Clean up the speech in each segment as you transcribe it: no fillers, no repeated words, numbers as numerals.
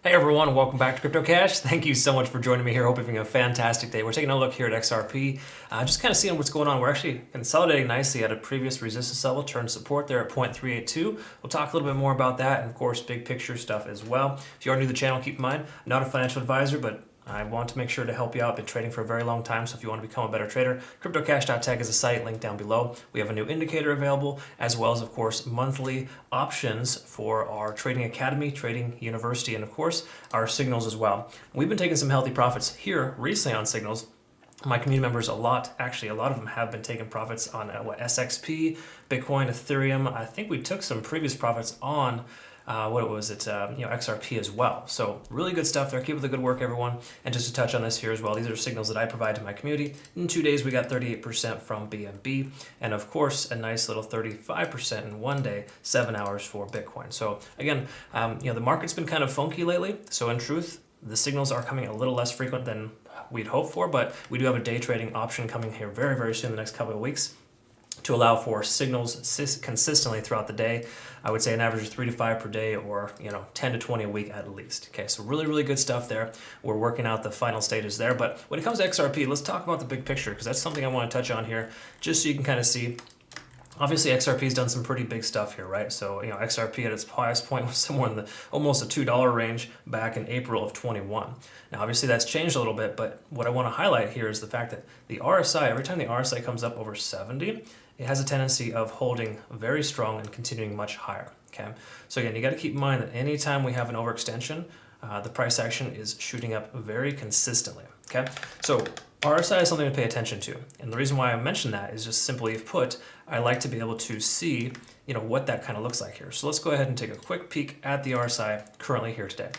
Hey everyone, welcome back to Crypto Cash. Thank you so much for joining me here. Hope you're having a fantastic day. We're taking a look here at XRP, just kind of seeing what's going on. We're actually consolidating nicely at a previous resistance level, turned support there at 0.382. We'll talk a little bit more about that and of course big picture stuff as well. If you are new to the channel, keep in mind, I'm not a financial advisor, but I want to make sure to help you out. I've been trading for a very long time, so if you want to become a better trader, CryptoCash.tech is a site, link down below. We have a new indicator available, as well as, of course, monthly options for our Trading Academy, Trading University, and, of course, our signals as well. We've been taking some healthy profits here recently on signals. My community members, a lot of them have been taking profits on SXP, Bitcoin, Ethereum. I think we took some previous profits on XRP as well. So really good stuff there. Keep up the good work, everyone. And just to touch on this here as well, these are signals that I provide to my community. In 2 days, we got 38% from BNB, and of course, a nice little 35% in 1 day, 7 hours for Bitcoin. So again, the market's been kind of funky lately. So in truth, the signals are coming a little less frequent than we'd hoped for, but we do have a day trading option coming here very, very soon in the next couple of weeks to allow for signals consistently throughout the day. I would say an average of 3 to 5 per day, or 10 to 20 a week at least. Okay, so really, really good stuff there. We're working out the final stages there. But when it comes to XRP, let's talk about the big picture, because that's something I want to touch on here, just so you can kind of see. Obviously, XRP has done some pretty big stuff here, right? So, XRP at its highest point was somewhere in the almost a $2 range back in April of 21. Now, obviously, that's changed a little bit, but what I want to highlight here is the fact that the RSI, every time the RSI comes up over 70, it has a tendency of holding very strong and continuing much higher, okay? So again, you got to keep in mind that anytime we have an overextension, the price action is shooting up very consistently, okay? So RSI is something to pay attention to. And the reason why I mention that is just simply put, I like to be able to see, what that kind of looks like here. So let's go ahead and take a quick peek at the RSI currently here today.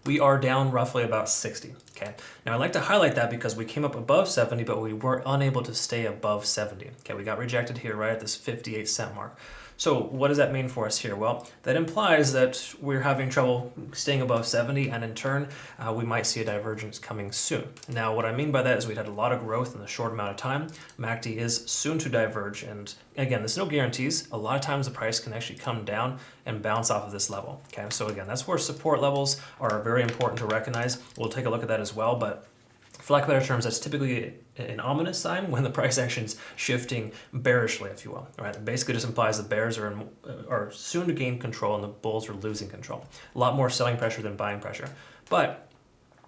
We are down roughly about 60, okay? Now, I like to highlight that because we came up above 70, but we were unable to stay above 70, okay? We got rejected here right at this 58 cent mark. So what does that mean for us here? Well, that implies that we're having trouble staying above 70, and in turn, we might see a divergence coming soon. Now, what I mean by that is we'd had a lot of growth in a short amount of time. MACD is soon to diverge, and again, there's no guarantees. A lot of times the price can actually come down and bounce off of this level, okay? So again, that's where support levels are very important to recognize. We'll take a look at that as well, but for lack of better terms, that's typically an ominous sign when the price action's shifting bearishly, if you will. Right? It basically just implies the bears are soon to gain control and the bulls are losing control. A lot more selling pressure than buying pressure. But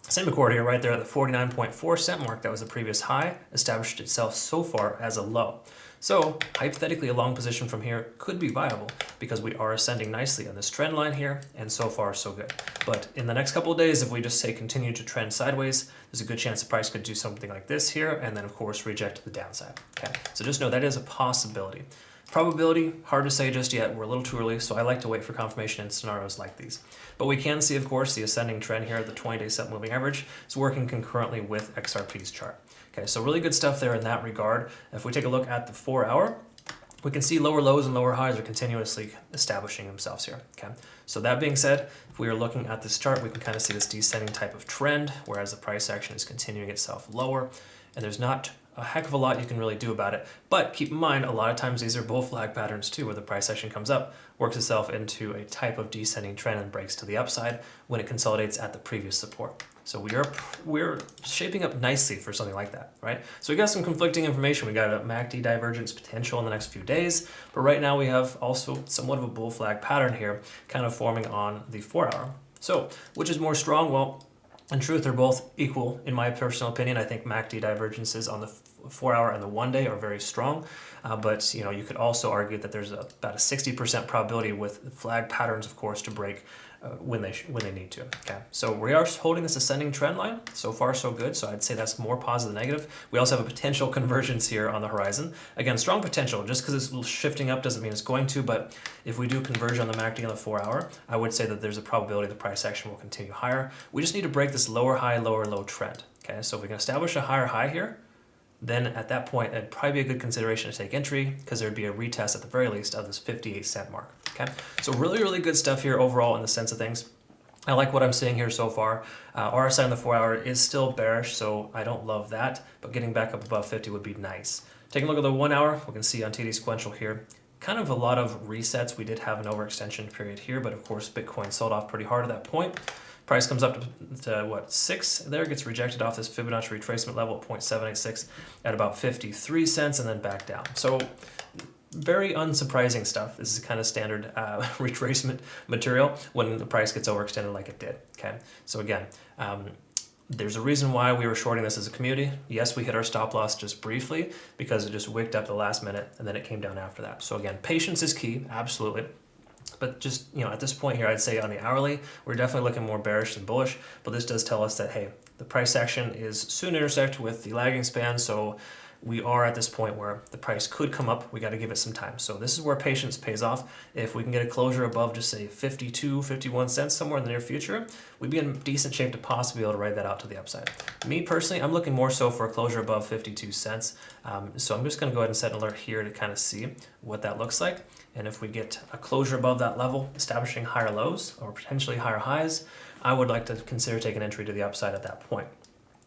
same accord here, right there at the 49.4 cent mark, that was the previous high, established itself so far as a low. So hypothetically, a long position from here could be viable because we are ascending nicely on this trend line here, and so far so good. But in the next couple of days, if we just say continue to trend sideways, there's a good chance the price could do something like this here, and then of course reject the downside. Okay, so just know that is a possibility. Probability, hard to say just yet. We're a little too early, so I like to wait for confirmation in scenarios like these. But we can see, of course, the ascending trend here at the 20-day set moving average is working concurrently with XRP's chart. Okay, so really good stuff there in that regard. If we take a look at the 4 hour, we can see lower lows and lower highs are continuously establishing themselves here. Okay, so that being said, if we are looking at this chart, we can kind of see this descending type of trend, whereas the price action is continuing itself lower, and there's not a heck of a lot you can really do about it. But keep in mind, a lot of times these are bull flag patterns too, where the price action comes up, works itself into a type of descending trend and breaks to the upside when it consolidates at the previous support. So we're shaping up nicely for something like that, right? So we got some conflicting information. We got a MACD divergence potential in the next few days, but right now we have also somewhat of a bull flag pattern here, kind of forming on the 4 hour. So which is more strong? Well, in truth, they're both equal, in my personal opinion. I think MACD divergences on the 4 hour and the 1 day are very strong, but you could also argue that there's about a 60% probability with flag patterns, of course, to break when they need to. Okay, so we are holding this ascending trend line. So far, so good. So I'd say that's more positive than negative. We also have a potential convergence here on the horizon. Again, strong potential. Just because it's shifting up doesn't mean it's going to. But if we do converge on the MACD on the 4 hour, I would say that there's a probability the price action will continue higher. We just need to break this lower high, lower low trend. Okay, so if we can establish a higher high here, then at that point, it'd probably be a good consideration to take entry because there'd be a retest at the very least of this 58 cent mark. Okay, so really, really good stuff here overall in the sense of things. I like what I'm seeing here so far. RSI on the 4 hour is still bearish, so I don't love that, but getting back up above 50 would be nice. Taking a look at the 1 hour, we can see on TD sequential here, kind of a lot of resets. We did have an overextension period here, but of course, Bitcoin sold off pretty hard at that point. Price comes up to what, 6 there, gets rejected off this Fibonacci retracement level at 0.786 at about 53 cents and then back down. So very unsurprising stuff. This is kind of standard retracement material when the price gets overextended like it did. Okay, so again, there's a reason why we were shorting this as a community. Yes, we hit our stop loss just briefly because it just wicked up the last minute and then it came down after that. So again, patience is key, absolutely. But just, at this point here, I'd say on the hourly, we're definitely looking more bearish than bullish. But this does tell us that, hey, the price action is soon intersect with the lagging span. So we are at this point where the price could come up. We got to give it some time. So this is where patience pays off. If we can get a closure above just say 52, 51 cents somewhere in the near future, we'd be in decent shape to possibly be able to ride that out to the upside. Me personally, I'm looking more so for a closure above 52 cents. So I'm just going to go ahead and set an alert here to kind of see what that looks like. And if we get a closure above that level, establishing higher lows or potentially higher highs, I would like to consider taking entry to the upside at that point.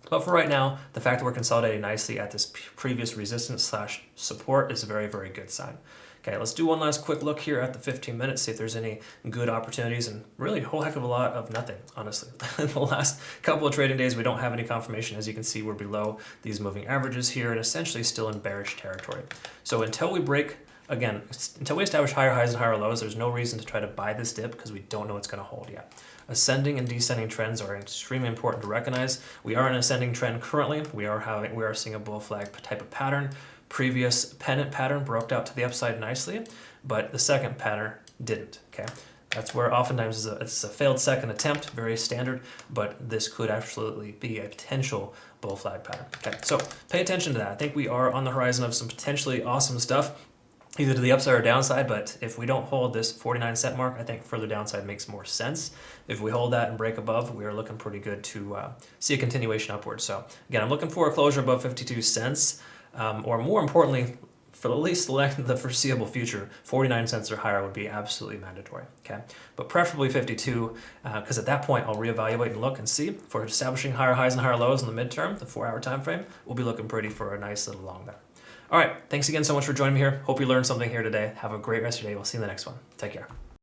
But for right now, the fact that we're consolidating nicely at this previous resistance / support is a very, very good sign. Okay, let's do one last quick look here at the 15 minutes, see if there's any good opportunities, and really a whole heck of a lot of nothing, honestly. In the last couple of trading days, we don't have any confirmation. As you can see, we're below these moving averages here and essentially still in bearish territory. So until we break, again, until we establish higher highs and higher lows, there's no reason to try to buy this dip because we don't know what's going to hold yet. Ascending and descending trends are extremely important to recognize. We are in an ascending trend currently. We are seeing a bull flag type of pattern. Previous pennant pattern broke out to the upside nicely, but the second pattern didn't. Okay, that's where oftentimes it's a failed second attempt, very standard, but this could absolutely be a potential bull flag pattern. Okay, so pay attention to that. I think we are on the horizon of some potentially awesome stuff, either to the upside or downside, but if we don't hold this 49 cent mark, I think further downside makes more sense. If we hold that and break above, we are looking pretty good to see a continuation upwards. So again, I'm looking for a closure above 52 cents, or more importantly, for at least the foreseeable future, 49 cents or higher would be absolutely mandatory, okay? But preferably 52, because at that point, I'll reevaluate and look and see if we're establishing higher highs and higher lows in the midterm, the 4-hour time frame, we'll be looking pretty for a nice little long there. All right, thanks again so much for joining me here. Hope you learned something here today. Have a great rest of your day. We'll see you in the next one. Take care.